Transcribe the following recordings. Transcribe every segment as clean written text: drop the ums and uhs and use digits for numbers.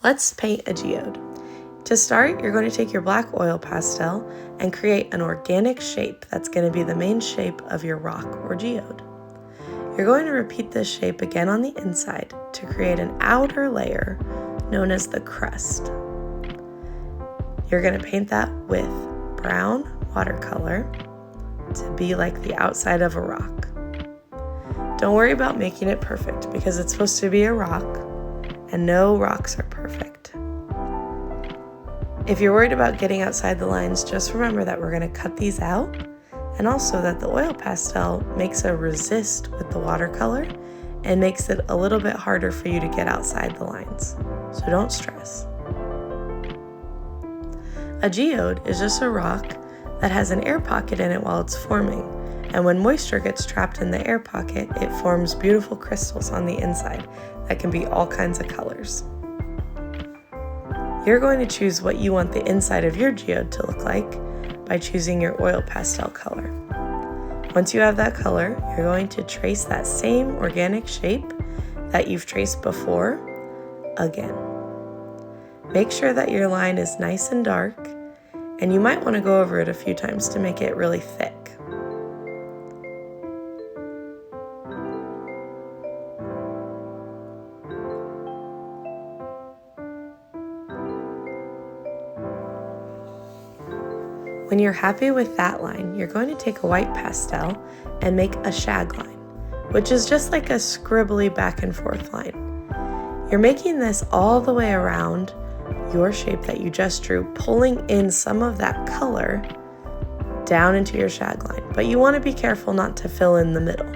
Let's paint a geode. To start, you're going to take your black oil pastel and create an organic shape that's going to be the main shape of your rock or geode. You're going to repeat this shape again on the inside to create an outer layer known as the crust. You're going to paint that with brown watercolor to be like the outside of a rock. Don't worry about making it perfect because it's supposed to be a rock and no rocks are perfect. If you're worried about getting outside the lines, just remember that we're going to cut these out, and also that the oil pastel makes a resist with the watercolor and makes it a little bit harder for you to get outside the lines. So don't stress. A geode is just a rock that has an air pocket in it while it's forming, and when moisture gets trapped in the air pocket, it forms beautiful crystals on the inside that can be all kinds of colors. You're going to choose what you want the inside of your geode to look like by choosing your oil pastel color. Once you have that color, you're going to trace that same organic shape that you've traced before again. Make sure that your line is nice and dark, and you might want to go over it a few times to make it really thick. When you're happy with that line, you're going to take a white pastel and make a shag line, which is just like a scribbly back and forth line. You're making this all the way around your shape that you just drew, pulling in some of that color down into your shag line, but you want to be careful not to fill in the middle.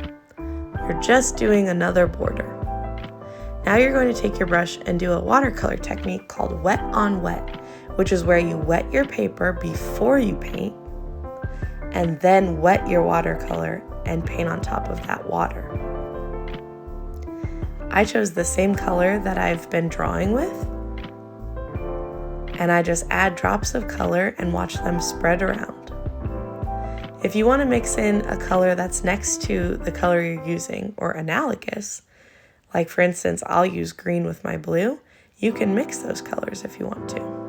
You're just doing another border. Now you're going to take your brush and do a watercolor technique called wet on wet, which is where you wet your paper before you paint and then wet your watercolor and paint on top of that water. I chose the same color that I've been drawing with, and I just add drops of color and watch them spread around. If you want to mix in a color that's next to the color you're using or analogous, like for instance, I'll use green with my blue, you can mix those colors if you want to.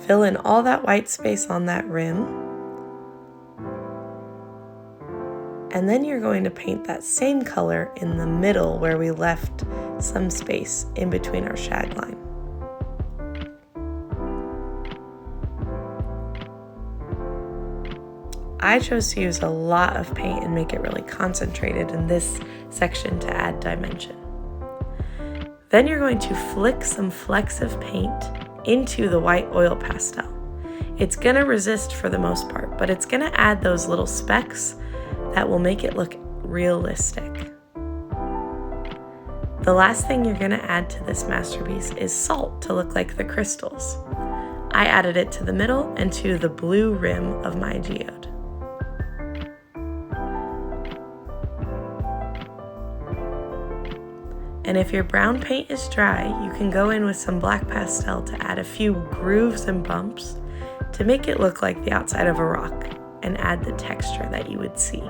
Fill in all that white space on that rim, and then you're going to paint that same color in the middle where we left some space in between our shag line. I chose to use a lot of paint and make it really concentrated in this section to add dimension. Then you're going to flick some flecks of paint into the white oil pastel. It's going to resist for the most part, but it's going to add those little specks that will make it look realistic. The last thing you're going to add to this masterpiece is salt to look like the crystals. I added it to the middle and to the blue rim of my geode. And if your brown paint is dry, you can go in with some black pastel to add a few grooves and bumps to make it look like the outside of a rock and add the texture that you would see.